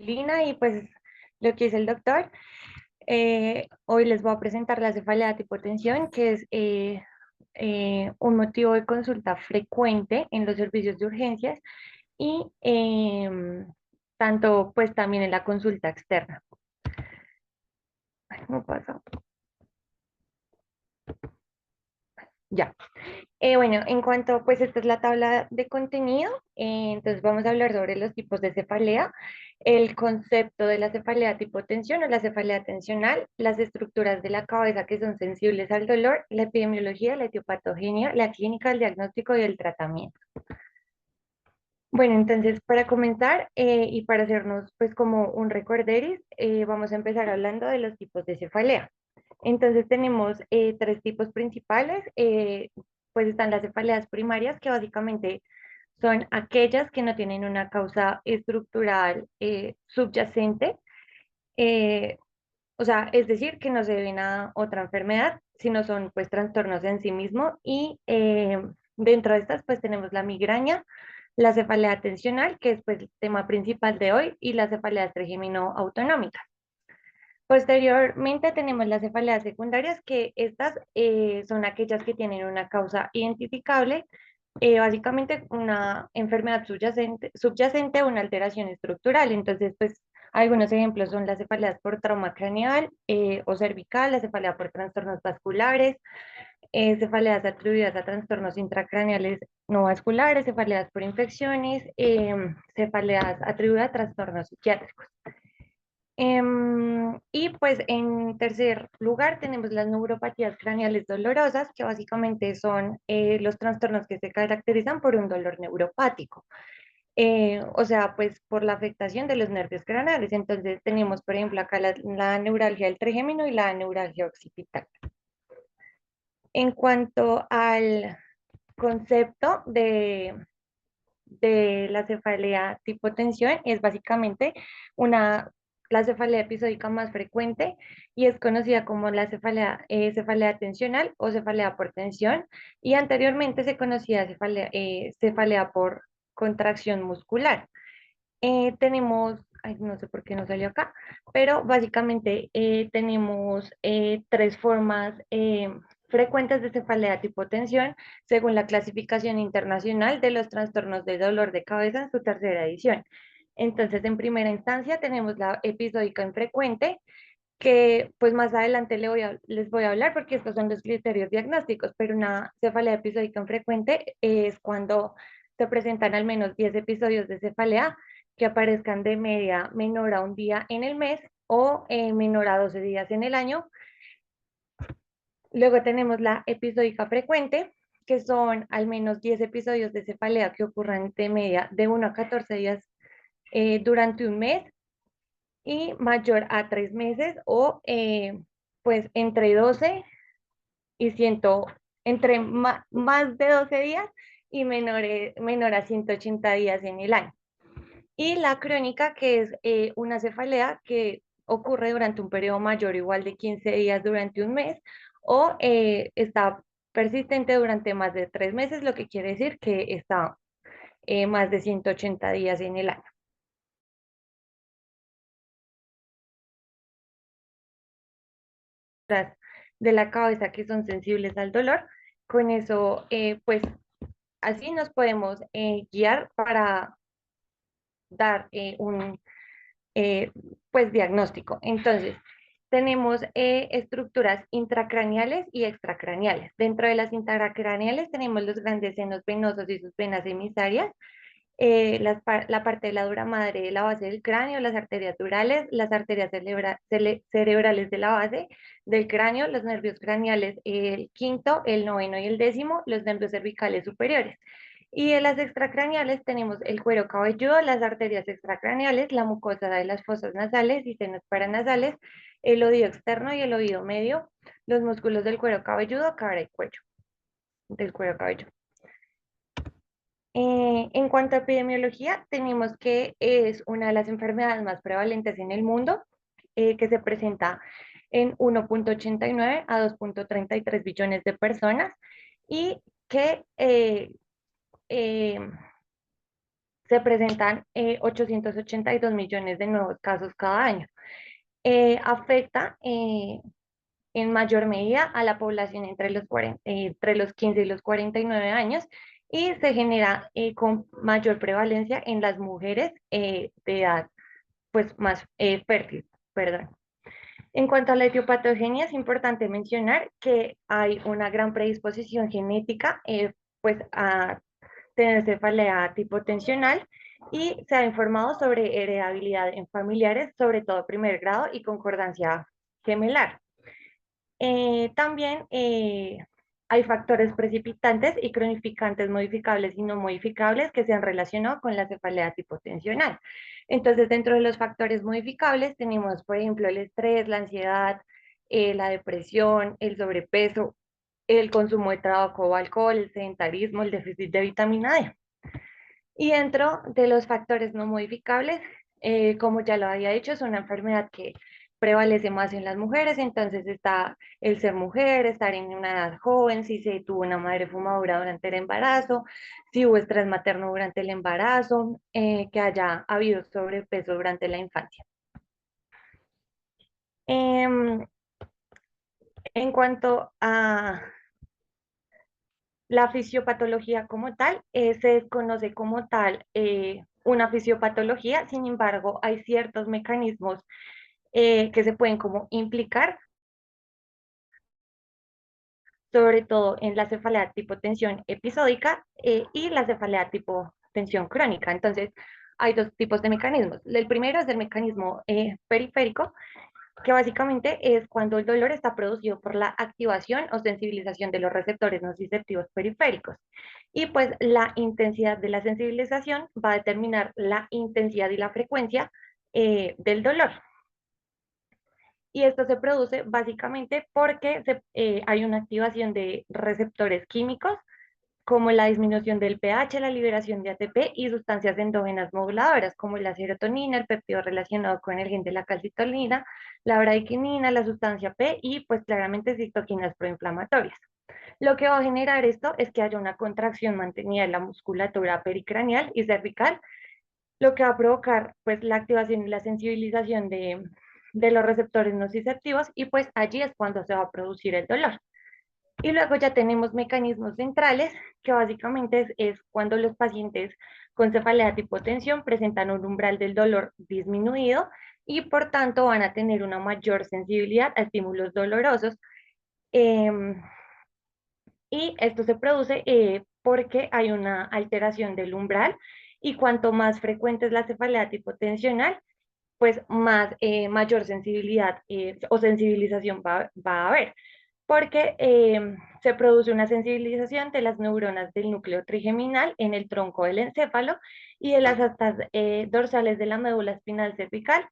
Lina, y pues lo que dice el doctor. Hoy les voy a presentar la cefalea tipo tensión, que es un motivo de consulta frecuente en los servicios de urgencias y tanto pues también en la consulta externa. Ay, ¿cómo pasa? Ya. Bueno, en cuanto, pues esta es la tabla de contenido, entonces vamos a hablar sobre los tipos de cefalea, el concepto de la cefalea tipo tensión o la cefalea tensional, las estructuras de la cabeza que son sensibles al dolor, la epidemiología, la etiopatogenia, la clínica, el diagnóstico y el tratamiento. Bueno, entonces para comenzar y para hacernos pues como un recorderis, vamos a empezar hablando de los tipos de cefalea. Entonces tenemos tres tipos principales, pues están las cefaleas primarias, que básicamente son aquellas que no tienen una causa estructural subyacente, eh, o sea, es decir, que no se deben a otra enfermedad, sino son pues trastornos en sí mismo y dentro de estas pues tenemos la migraña, la cefalea tensional, que es pues el tema principal de hoy, y la cefalea trigémino autonómica. Posteriormente tenemos las cefaleas secundarias, que estas son aquellas que tienen una causa identificable, básicamente una enfermedad subyacente o una alteración estructural. Entonces, pues algunos ejemplos son las cefaleas por trauma craneal o cervical, la cefalea por trastornos vasculares, cefaleas atribuidas a trastornos intracraneales no vasculares, cefaleas por infecciones, cefaleas atribuidas a trastornos psiquiátricos. Y pues en tercer lugar tenemos las neuropatías craneales dolorosas, que básicamente son los trastornos que se caracterizan por un dolor neuropático, o sea, pues por la afectación de los nervios craneales. Entonces tenemos, por ejemplo, acá la neuralgia del trigémino y la neuralgia occipital. En cuanto al concepto de la cefalea tipo tensión, es básicamente la cefalea episódica más frecuente y es conocida como la cefalea tensional o cefalea por tensión, y anteriormente se conocía cefalea por contracción muscular. Tenemos, ay, no sé por qué no salió acá, pero básicamente tenemos tres formas frecuentes de cefalea tipo tensión según la clasificación internacional de los trastornos de dolor de cabeza en su tercera edición. Entonces, en primera instancia tenemos la episódica infrecuente, que pues más adelante les voy a hablar porque estos son los criterios diagnósticos, pero una cefalea episódica infrecuente es cuando se presentan al menos 10 episodios de cefalea que aparezcan de media menor a un día en el mes o menor a 12 días en el año. Luego tenemos la episódica frecuente, que son al menos 10 episodios de cefalea que ocurran de media de 1 a 14 días durante un mes y mayor a 3 meses o pues entre 12 y 100, entre más de 12 días y menor a 180 días en el año. Y la crónica, que es una cefalea que ocurre durante un periodo mayor o igual de 15 días durante un mes o está persistente durante más de 3 meses, lo que quiere decir que está más de 180 días en el año. De la cabeza que son sensibles al dolor. Con eso, pues así nos podemos guiar para dar un pues diagnóstico. Entonces, tenemos estructuras intracraneales y extracraneales. Dentro de las intracraneales tenemos los grandes senos venosos y sus venas emisarias, la parte de la dura madre de la base del cráneo, las arterias durales, las arterias cerebrales de la base del cráneo, los nervios craneales, el quinto, el noveno y el décimo, los nervios cervicales superiores. Y en las extracraneales tenemos el cuero cabelludo, las arterias extracraneales, la mucosa de las fosas nasales y senos paranasales, el oído externo y el oído medio, los músculos del cuero cabelludo, cara y cuello del cuero cabelludo. En cuanto a epidemiología, tenemos que es una de las enfermedades más prevalentes en el mundo, que se presenta en 1,89 a 2,33 billones de personas y que eh, se presentan 882 millones de nuevos casos cada año. Afecta en mayor medida a la población entre los 15 y los 49 años y se genera con mayor prevalencia en las mujeres de edad pues, más fértil, perdón. En cuanto a la etiopatogenia, es importante mencionar que hay una gran predisposición genética pues, a tener cefalea tipo tensional y se ha informado sobre heredabilidad en familiares, sobre todo primer grado y concordancia gemelar. También hay factores precipitantes y cronificantes modificables y no modificables que se han relacionado con la cefalea tipo tensional. Entonces, dentro de los factores modificables tenemos, por ejemplo, el estrés, la ansiedad, la depresión, el sobrepeso, el consumo de tabaco o alcohol, el sedentarismo, el déficit de vitamina D. Y dentro de los factores no modificables, como ya lo había dicho, es una enfermedad que prevalece más en las mujeres, entonces está el ser mujer, estar en una edad joven, si se tuvo una madre fumadora durante el embarazo, si hubo estrés materno durante el embarazo, que haya habido sobrepeso durante la infancia. Em, en cuanto a la fisiopatología como tal, se desconoce como tal una fisiopatología, sin embargo, hay ciertos mecanismos que se pueden como implicar, sobre todo en la cefalea tipo tensión episódica y la cefalea tipo tensión crónica. Entonces, hay dos tipos de mecanismos. El primero es el mecanismo periférico, que básicamente es cuando el dolor está producido por la activación o sensibilización de los receptores nociceptivos periféricos. Y pues la intensidad de la sensibilización va a determinar la intensidad y la frecuencia del dolor. Y esto se produce básicamente porque hay una activación de receptores químicos como la disminución del pH, la liberación de ATP y sustancias endógenas moduladoras, como la serotonina, el péptido relacionado con el gen de la calcitonina, la bradykinin, la sustancia P y pues claramente citoquinas proinflamatorias. Lo que va a generar esto es que haya una contracción mantenida de la musculatura pericraneal y cervical, lo que va a provocar pues la activación y la sensibilización de los receptores nociceptivos y pues allí es cuando se va a producir el dolor. Y luego ya tenemos mecanismos centrales, que básicamente es cuando los pacientes con cefalea tipo tensión presentan un umbral del dolor disminuido y por tanto van a tener una mayor sensibilidad a estímulos dolorosos. em, y esto se produce porque hay una alteración del umbral y cuanto más frecuente es la cefalea tipo tensional, pues más mayor sensibilidad o sensibilización va a haber porque se produce una sensibilización de las neuronas del núcleo trigeminal en el tronco del encéfalo y de las astas dorsales de la médula espinal cervical,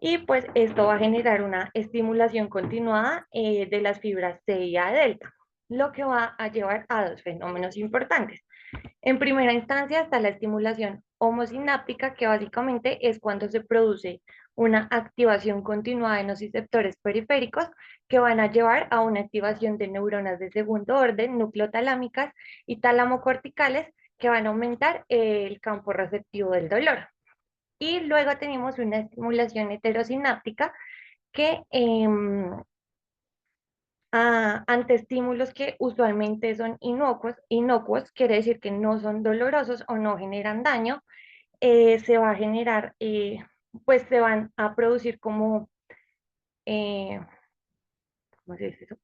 y pues esto va a generar una estimulación continuada de las fibras C y A delta, lo que va a llevar a dos fenómenos importantes. En primera instancia está la estimulación homosináptica, que básicamente es cuando se produce una activación continuada de los receptores periféricos que van a llevar a una activación de neuronas de segundo orden, nucleotalámicas y talamocorticales, que van a aumentar el campo receptivo del dolor. Y luego tenemos una estimulación heterosináptica que ante estímulos que usualmente son inocuos, quiere decir que no son dolorosos o no generan daño, se va a generar, pues se van a producir como, eh, ¿cómo se dice eso?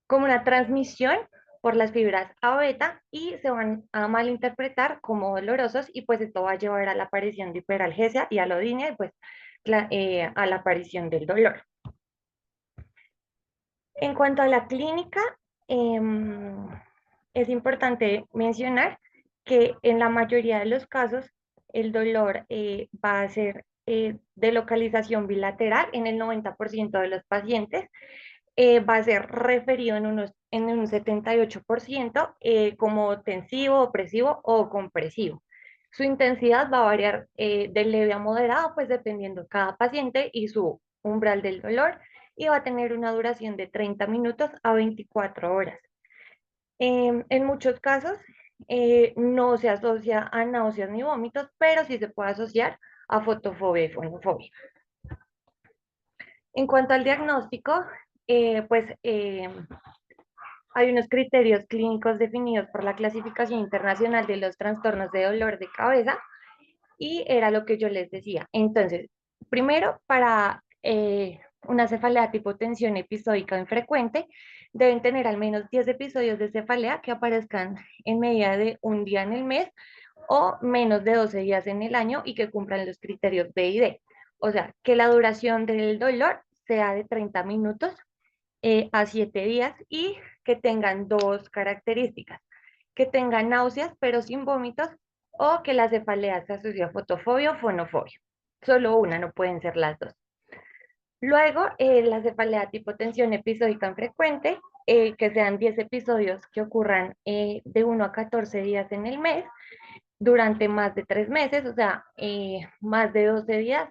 Como una transmisión por las fibras A beta y se van a malinterpretar como dolorosos y pues esto va a llevar a la aparición de hiperalgesia y alodinia y pues a la aparición del dolor. En cuanto a la clínica, em, es importante mencionar que en la mayoría de los casos el dolor va a ser de localización bilateral en el 90% de los pacientes, va a ser referido en un 78% como tensivo, opresivo o compresivo. Su intensidad va a variar de leve a moderado, pues dependiendo de cada paciente y su umbral del dolor, y va a tener una duración de 30 minutos a 24 horas. En muchos casos, no se asocia a náuseas ni vómitos, pero sí se puede asociar a fotofobia y fonofobia. En cuanto al diagnóstico, pues hay unos criterios clínicos definidos por la Clasificación Internacional de los Trastornos de Dolor de Cabeza y era lo que yo les decía. Entonces, primero, para una cefalea tipo tensión episódica o infrecuente, deben tener al menos 10 episodios de cefalea que aparezcan en medida de un día en el mes o menos de 12 días en el año y que cumplan los criterios B y D. O sea, que la duración del dolor sea de 30 minutos a 7 días y que tengan dos características, que tengan náuseas pero sin vómitos o que la cefalea se asocie a fotofobia o fonofobia. Solo una, no pueden ser las dos. Luego, la cefalea tipo tensión episódica frecuente, que sean 10 episodios que ocurran de 1 a 14 días en el mes, durante más de 3 meses, o sea, más de 12 días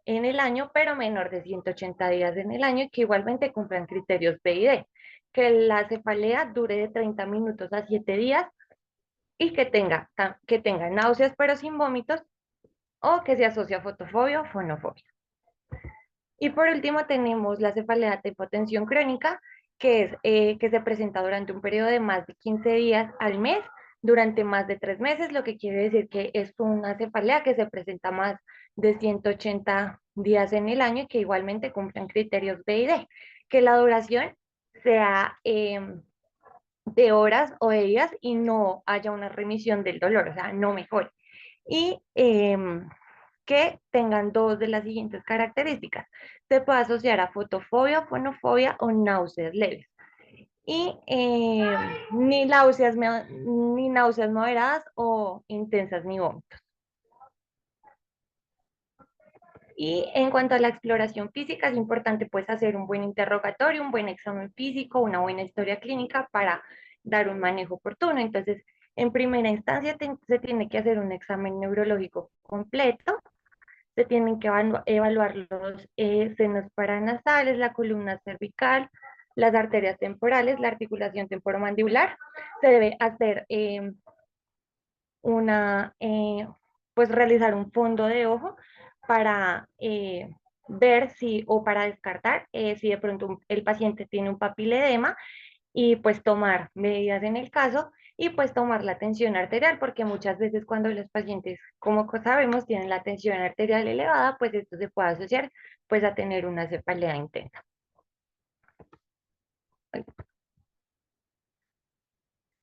en el año, pero menor de 180 días en el año y que igualmente cumplan criterios B y D. Que la cefalea dure de 30 minutos a 7 días y que tenga náuseas pero sin vómitos o que se asocia a fotofobia o fonofobia. Y por último tenemos la cefalea de hipotensión crónica, que es que se presenta durante un periodo de más de 15 días al mes, durante más de 3 meses, lo que quiere decir que es una cefalea que se presenta más de 180 días en el año y que igualmente cumplen criterios B y D, que la duración sea de horas o de días y no haya una remisión del dolor, o sea, no mejore. Y que tengan dos de las siguientes características. Se puede asociar a fotofobia, fonofobia o náuseas leves. Y ni náuseas moderadas o intensas ni vómitos. Y en cuanto a la exploración física, es importante pues hacer un buen interrogatorio, un buen examen físico, una buena historia clínica para dar un manejo oportuno. Entonces, en primera instancia se tiene que hacer un examen neurológico completo, se tienen que evaluar los senos paranasales, la columna cervical, las arterias temporales, la articulación temporomandibular. Se debe hacer una, pues realizar un fondo de ojo para ver si, o para descartar si de pronto el paciente tiene un papiledema y pues tomar medidas en el caso y pues tomar la tensión arterial, porque muchas veces cuando los pacientes, como sabemos, tienen la tensión arterial elevada, pues esto se puede asociar pues a tener una cefalea intensa.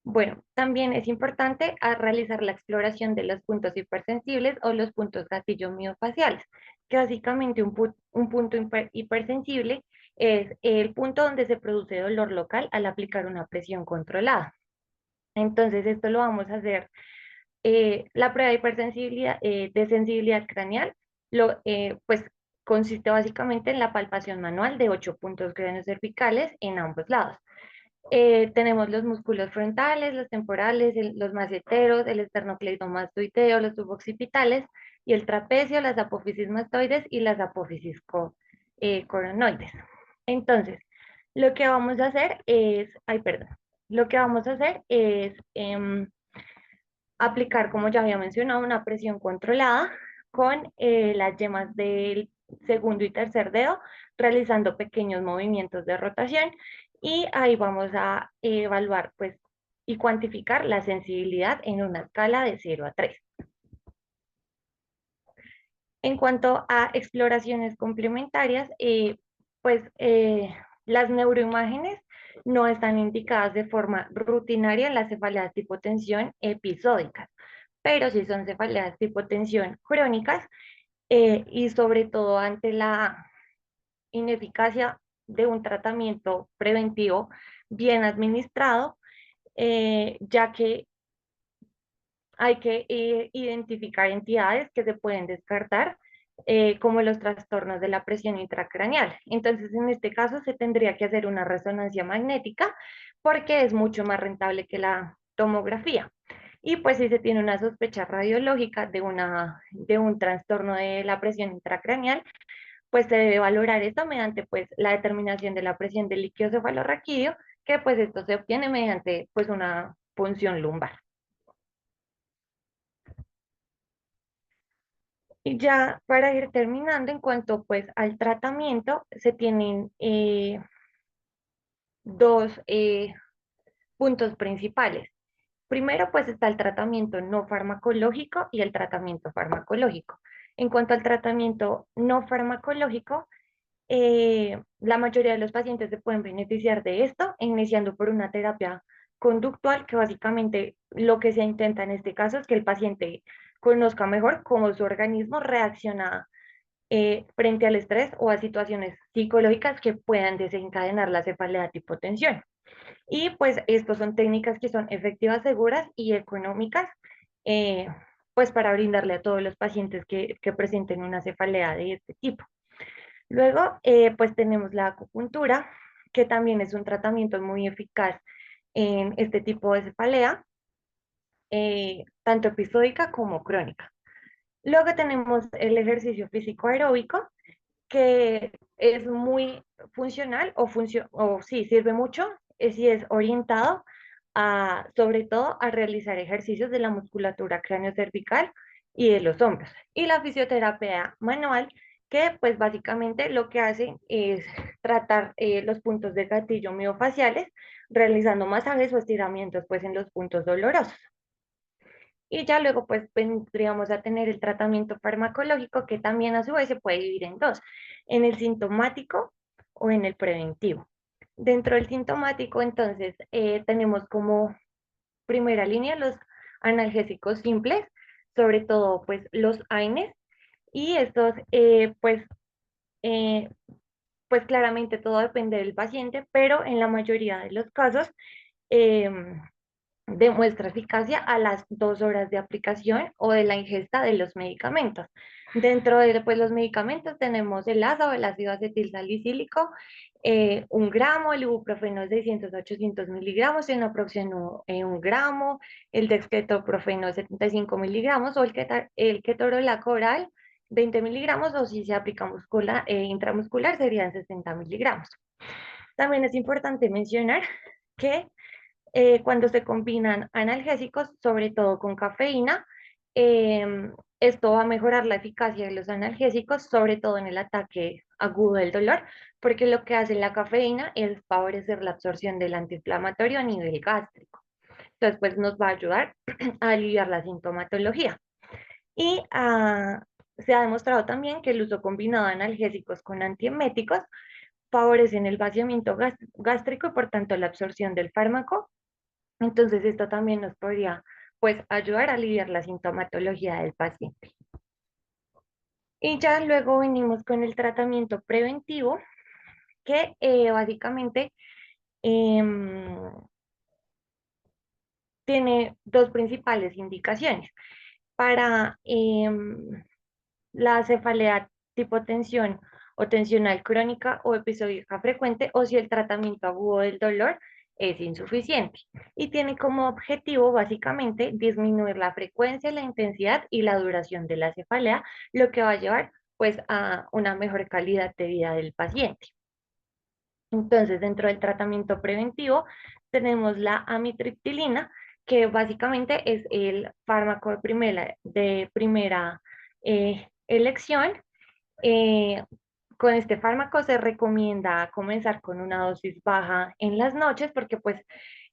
Bueno, también es importante realizar la exploración de los puntos hipersensibles o los puntos gatillo miofaciales, que básicamente un punto hipersensible es el punto donde se produce dolor local al aplicar una presión controlada. Entonces, esto lo vamos a hacer. La prueba de hipersensibilidad, de sensibilidad craneal, pues consiste básicamente en la palpación manual de 8 puntos craneocervicales en ambos lados. Tenemos los músculos frontales, los temporales, los maceteros, el esternocleidomastoideo, los suboccipitales y el trapecio, las apófisis mastoides y las apófisis coronoides. Entonces, lo que vamos a hacer es, ay, perdón, lo que vamos a hacer es aplicar, como ya había mencionado, una presión controlada con las yemas del segundo y tercer dedo, realizando pequeños movimientos de rotación y ahí vamos a evaluar pues y cuantificar la sensibilidad en una escala de 0 a 3. En cuanto a exploraciones complementarias, pues las neuroimágenes no están indicadas de forma rutinaria en las cefaleas tipo tensión episódicas, pero sí son cefaleas tipo tensión crónicas y sobre todo ante la ineficacia de un tratamiento preventivo bien administrado, ya que hay que identificar entidades que se pueden descartar, como los trastornos de la presión intracraneal. Entonces, en este caso, se tendría que hacer una resonancia magnética porque es mucho más rentable que la tomografía. Y pues si se tiene una sospecha radiológica de un trastorno de la presión intracraneal, pues se debe valorar esto mediante pues la determinación de la presión del líquido cefalorraquídeo, que pues esto se obtiene mediante pues una punción lumbar. Y ya para ir terminando, en cuanto pues al tratamiento, se tienen dos puntos principales. Primero, pues está el tratamiento no farmacológico y el tratamiento farmacológico. En cuanto al tratamiento no farmacológico, la mayoría de los pacientes se pueden beneficiar de esto, iniciando por una terapia conductual, que básicamente lo que se intenta en este caso es que el paciente conozca mejor cómo su organismo reacciona frente al estrés o a situaciones psicológicas que puedan desencadenar la cefalea tipo tensión. Y pues estas son técnicas que son efectivas, seguras y económicas, eh, pues para brindarle a todos los pacientes que presenten una cefalea de este tipo. Luego, pues tenemos la acupuntura, que también es un tratamiento muy eficaz en este tipo de cefalea, tanto episódica como crónica. Luego tenemos el ejercicio físico aeróbico, que es muy funcional o sí, sirve mucho si es orientado a, sobre todo, a realizar ejercicios de la musculatura craneocervical y de los hombros. Y la fisioterapia manual, que pues básicamente lo que hace es tratar los puntos de gatillo miofaciales, realizando masajes o estiramientos pues en los puntos dolorosos. Y ya luego pues vendríamos a tener el tratamiento farmacológico, que también a su vez se puede dividir en dos, en el sintomático o en el preventivo. Dentro del sintomático, entonces, tenemos como primera línea los analgésicos simples, sobre todo pues los AINES, y estos eh, pues claramente todo depende del paciente, pero en la mayoría de los casos, em, demuestra eficacia a las 2 horas de aplicación o de la ingesta de los medicamentos. Dentro de pues, los medicamentos tenemos el ASA o el ácido acetil salicílico, 1 gramo, el ibuprofeno de 600 a 800 miligramos, el naproxeno 1 gramo, el dextretoprofeno 75 miligramos o el ketorolaco oral 20 miligramos, o si se aplica intramuscular serían 60 miligramos. También es importante mencionar que cuando se combinan analgésicos, sobre todo con cafeína, esto va a mejorar la eficacia de los analgésicos, sobre todo en el ataque agudo del dolor, porque lo que hace la cafeína es favorecer la absorción del antiinflamatorio a nivel gástrico. Entonces, pues nos va a ayudar a aliviar la sintomatología. Y se ha demostrado también que el uso combinado de analgésicos con antieméticos favorecen el vaciamiento gástrico y por tanto la absorción del fármaco. Entonces, esto también nos podría, pues, ayudar a aliviar la sintomatología del paciente. Y ya luego venimos con el tratamiento preventivo, que básicamente em, tiene dos principales indicaciones. Para la cefalea tipo tensión o tensional crónica o episódica frecuente, o si el tratamiento agudo del dolor es insuficiente. Y tiene como objetivo básicamente disminuir la frecuencia, la intensidad y la duración de la cefalea, lo que va a llevar pues a una mejor calidad de vida del paciente. Entonces, dentro del tratamiento preventivo tenemos la amitriptilina, que básicamente es el fármaco de primera elección. eh, con este fármaco se recomienda comenzar con una dosis baja en las noches, porque pues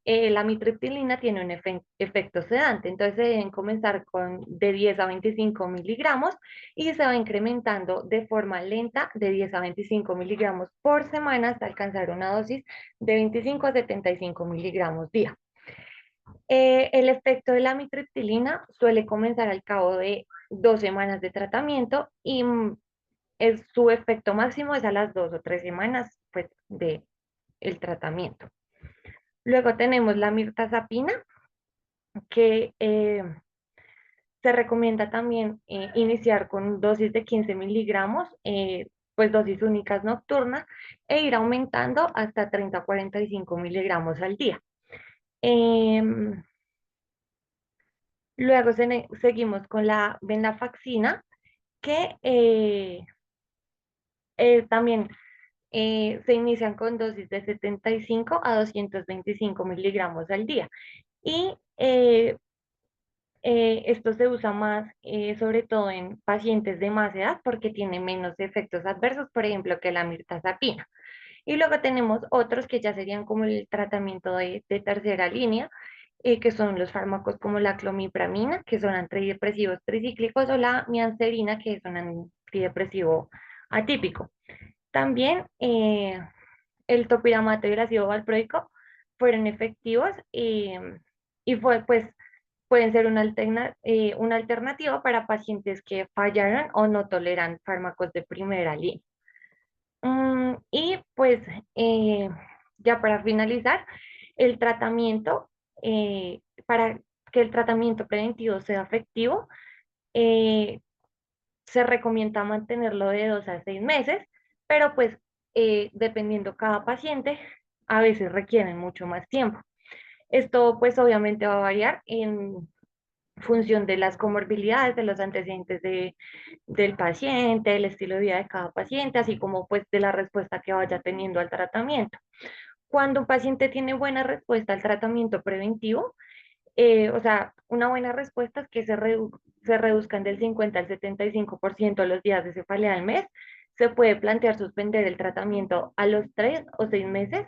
la amitriptilina tiene un efecto sedante, entonces se deben comenzar con de 10 a 25 miligramos y se va incrementando de forma lenta de 10 a 25 miligramos por semana hasta alcanzar una dosis de 25 a 75 miligramos día. El efecto de la amitriptilina suele comenzar al cabo de 2 semanas de tratamiento y su efecto máximo es a las 2 o 3 semanas pues, de el tratamiento. Luego tenemos la mirtazapina, que se recomienda también iniciar con dosis de 15 miligramos, pues dosis únicas nocturnas, e ir aumentando hasta 30 a 45 miligramos al día. Em, Luego seguimos con la venlafaxina, que también se inician con dosis de 75 a 225 miligramos al día. Y Esto se usa más, sobre todo en pacientes de más edad, porque tiene menos efectos adversos, por ejemplo, que la mirtazapina. Y luego tenemos otros que ya serían como el tratamiento de tercera línea, que son los fármacos como la clomipramina, que son antidepresivos tricíclicos, o la mianserina, que es un antidepresivo atípico. También el topiramato y el ácido valproico fueron efectivos, y pues pueden ser una alternativa para pacientes que fallaron o no toleran fármacos de primera línea. Y pues eh, ya para finalizar, el tratamiento, para que el tratamiento preventivo sea efectivo, eh, se recomienda mantenerlo de 2 a 6 meses, pero pues dependiendo cada paciente, a veces requieren mucho más tiempo. Esto pues obviamente va a variar en función de las comorbilidades, de los antecedentes del paciente, del estilo de vida de cada paciente, así como pues de la respuesta que vaya teniendo al tratamiento. Cuando un paciente tiene buena respuesta al tratamiento preventivo, o sea, una buena respuesta es que se reduzcan del 50 al 75% los días de cefalea al mes. Se puede plantear suspender el tratamiento a los 3 o 6 meses,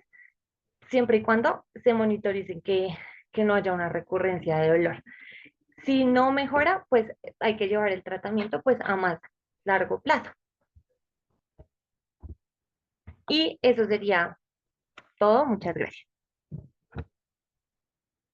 siempre y cuando se monitoricen que no haya una recurrencia de dolor. Si no mejora, pues hay que llevar el tratamiento pues a más largo plazo. Y eso sería todo. Muchas gracias.